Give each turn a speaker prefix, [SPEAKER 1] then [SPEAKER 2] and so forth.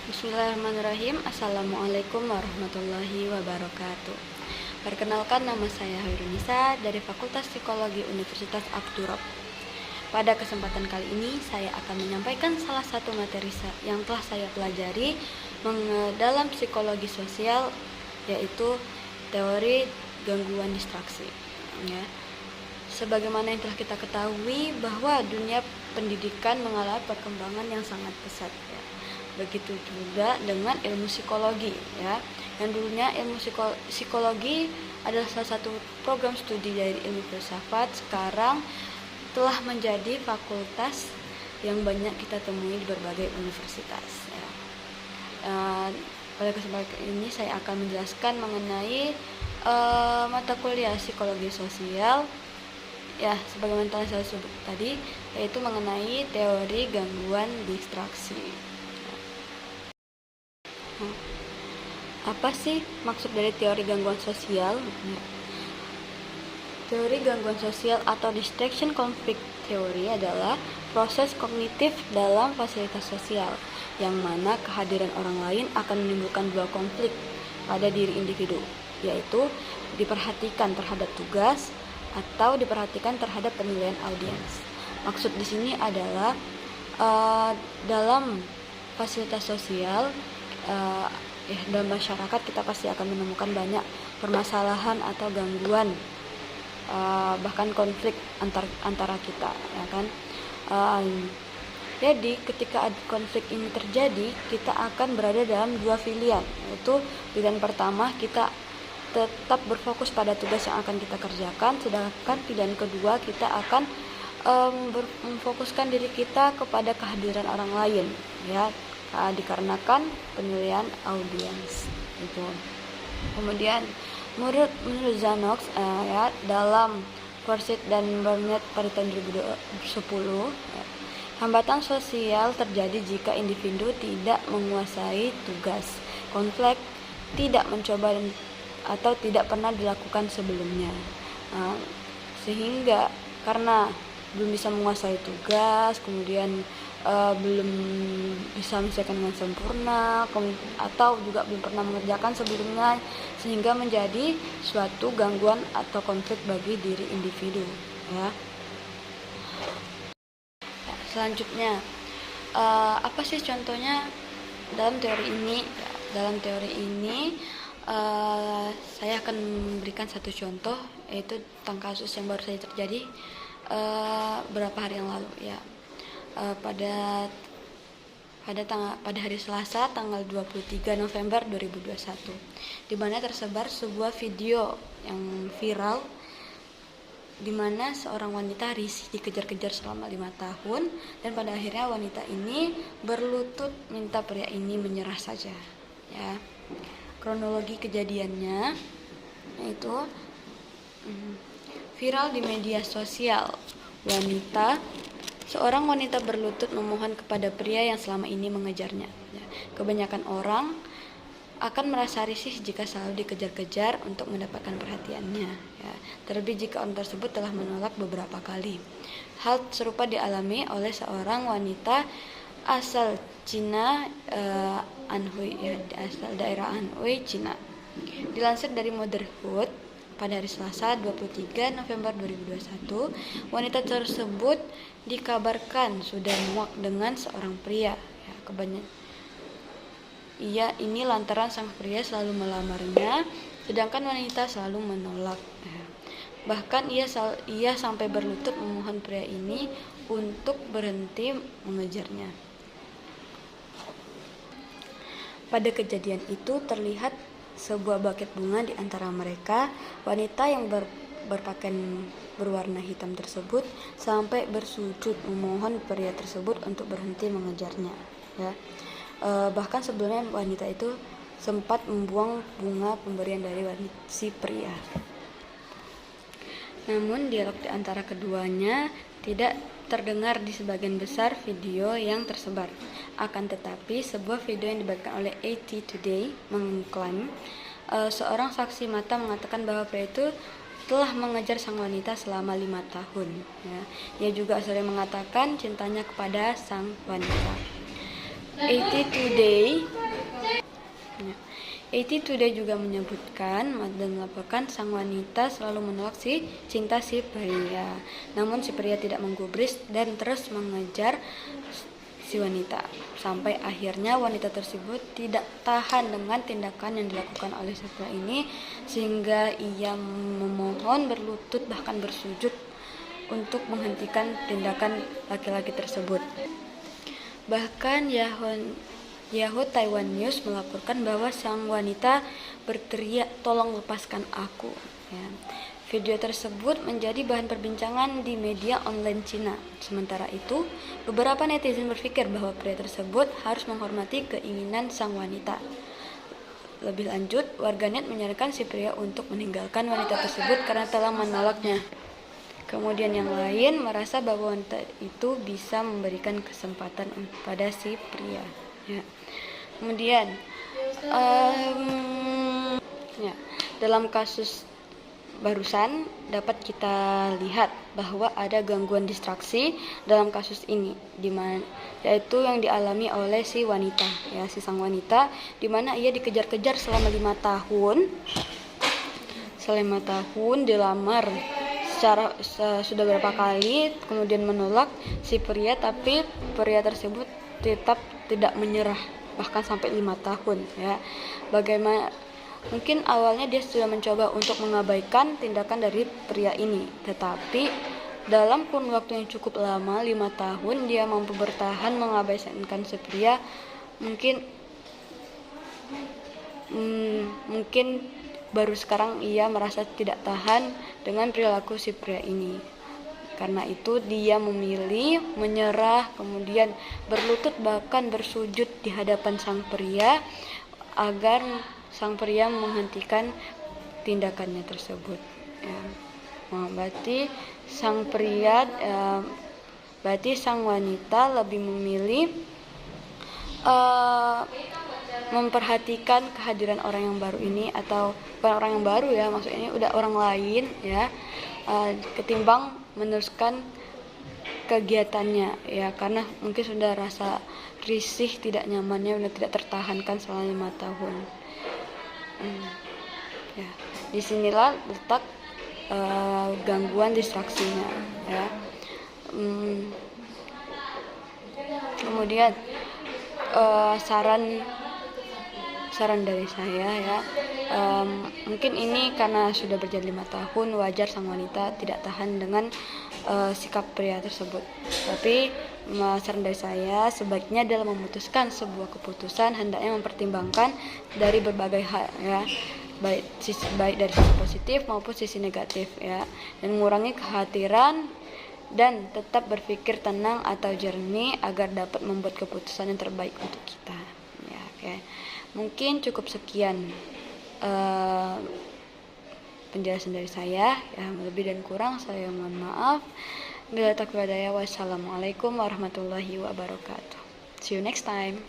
[SPEAKER 1] Bismillahirrahmanirrahim. Assalamualaikum warahmatullahi wabarakatuh. Perkenalkan, nama saya Hairunisa dari Fakultas Psikologi Universitas Abdurrahman. Pada kesempatan kali ini saya akan menyampaikan salah satu materi yang telah saya pelajari dalam psikologi sosial, yaitu teori gangguan distraksi. Ya. Sebagaimana yang telah kita ketahui bahwa dunia pendidikan mengalami perkembangan yang sangat pesat. Ya. Begitu juga dengan ilmu psikologi, ya. Yang dulunya ilmu psikologi adalah salah satu program studi dari ilmu filsafat, sekarang telah menjadi fakultas yang banyak kita temui di berbagai universitas, ya. Pada kesempatan ini saya akan menjelaskan mengenai mata kuliah psikologi sosial, ya, sebagaimana telah saya sebut tadi, yaitu mengenai teori gangguan distraksi. Apa sih maksud dari teori gangguan sosial? Teori gangguan sosial atau distraction conflict theory adalah proses kognitif dalam fasilitas sosial, yang mana kehadiran orang lain akan menimbulkan dua konflik pada diri individu, yaitu diperhatikan terhadap tugas atau diperhatikan terhadap penilaian audiens. Maksud di sini adalah dalam fasilitas sosial, dalam masyarakat kita pasti akan menemukan banyak permasalahan atau gangguan, bahkan konflik antara kita, ya kan. Jadi ketika konflik ini terjadi, kita akan berada dalam dua pilihan, yaitu pilihan pertama, kita tetap berfokus pada tugas yang akan kita kerjakan, sedangkan pilihan kedua, kita akan memfokuskan diri kita kepada kehadiran orang lain, ya, dikarenakan penilaian audiens itu. Kemudian menurut Zanox, ya, dalam Forsyth dan Burnett pada tahun 2010, ya, hambatan sosial terjadi jika individu tidak menguasai tugas, konflik tidak mencoba atau tidak pernah dilakukan sebelumnya, sehingga karena belum bisa menguasai tugas, kemudian belum bisa menyelesaikan dengan sempurna, atau juga belum pernah mengerjakan sebelumnya, sehingga menjadi suatu gangguan atau konflik bagi diri individu, ya. Selanjutnya, apa sih contohnya dalam teori ini? Dalam teori ini saya akan memberikan satu contoh, yaitu tentang kasus yang baru saja terjadi beberapa hari yang lalu, ya. Pada hari Selasa tanggal 23 November 2021, di mana tersebar sebuah video yang viral, di mana seorang wanita risih dikejar-kejar selama 5 tahun, dan pada akhirnya wanita ini berlutut minta pria ini menyerah saja, ya. Kronologi kejadiannya yaitu viral di media sosial. Seorang wanita berlutut memohon kepada pria yang selama ini mengejarnya. Kebanyakan orang akan merasa risih jika selalu dikejar-kejar untuk mendapatkan perhatiannya, ya. Terlebih jika orang tersebut telah menolak beberapa kali. Hal serupa dialami oleh seorang wanita asal Cina, Anhui, ya, asal daerah Anhui, Cina. Dilansir dari Motherhood pada hari Selasa 23 November 2021, wanita tersebut dikabarkan sudah muak dengan seorang pria, ya, ini lantaran sang pria selalu melamarnya, sedangkan wanita selalu menolak, ya. Bahkan ia sampai berlutut memohon pria ini untuk berhenti mengejarnya. Pada kejadian itu terlihat sebuah buket bunga di antara mereka. Wanita yang berpakaian berwarna hitam tersebut sampai bersujud memohon pria tersebut untuk berhenti mengejarnya, ya. Bahkan sebelumnya wanita itu sempat membuang bunga pemberian dari si pria. Namun dialog di antara keduanya tidak terdengar di sebagian besar video yang tersebar. Akan tetapi, sebuah video yang dibagikan oleh AT Today mengklaim seorang saksi mata mengatakan bahwa pria itu telah mengejar sang wanita selama 5 tahun, ya. Ia juga sering mengatakan cintanya kepada sang wanita. IT Today IT Today juga menyebutkan dan melaporkan sang wanita selalu menolak cinta si pria. Namun si pria tidak menggubris dan terus mengejar si wanita. Sampai akhirnya wanita tersebut tidak tahan dengan tindakan yang dilakukan oleh si pria ini, sehingga ia memohon, berlutut, bahkan bersujud untuk menghentikan tindakan laki-laki tersebut. Bahkan Yahoo Taiwan News melaporkan bahwa sang wanita berteriak, "Tolong lepaskan aku." Ya. Video tersebut menjadi bahan perbincangan di media online Cina. Sementara itu, beberapa netizen berpikir bahwa pria tersebut harus menghormati keinginan sang wanita. Lebih lanjut, warganet menyarankan si pria untuk meninggalkan wanita tersebut karena telah menolaknya. Kemudian yang lain merasa bahwa wanita itu bisa memberikan kesempatan pada si pria. Ya. Kemudian dalam kasus barusan dapat kita lihat bahwa ada gangguan distraksi dalam kasus ini, yaitu yang dialami oleh si wanita, ya, si sang wanita, di mana ia dikejar-kejar selama 5 tahun, dilamar sudah berapa kali, kemudian menolak si pria, tapi pria tersebut tetap tidak menyerah, bahkan sampai 5 tahun, ya. Bagaimana mungkin awalnya dia sudah mencoba untuk mengabaikan tindakan dari pria ini, tetapi dalam kurun waktu yang cukup lama, 5 tahun, dia mampu bertahan mengabaikan si pria. Mungkin baru sekarang ia merasa tidak tahan dengan perilaku si pria ini. Karena itu dia memilih menyerah, kemudian berlutut, bahkan bersujud di hadapan sang pria agar sang pria menghentikan tindakannya tersebut. Ya. Berarti sang wanita lebih memilih memperhatikan kehadiran orang yang baru ini, atau bukan orang yang baru, ya, maksudnya ini udah orang lain, ya, ketimbang meneruskan kegiatannya, ya, karena mungkin sudah rasa risih, tidak nyamannya, sudah tidak tertahankan selama 5 tahun. Ya, disinilah letak gangguan distraksinya, ya. Kemudian saran dari saya, ya, mungkin ini karena sudah berjalan 5 tahun, wajar sang wanita tidak tahan dengan sikap pria tersebut. Tapi saran dari saya, sebaiknya dalam memutuskan sebuah keputusan hendaknya mempertimbangkan dari berbagai hal, ya, baik dari sisi positif maupun sisi negatif, ya, dan mengurangi kekhawatiran dan tetap berpikir tenang atau jernih agar dapat membuat keputusan yang terbaik untuk kita, ya. Oke. Mungkin cukup sekian penjelasan dari saya, ya, lebih dan kurang saya mohon maaf. Bila tak berdaya, wassalamualaikum warahmatullahi wabarakatuh. See you next time.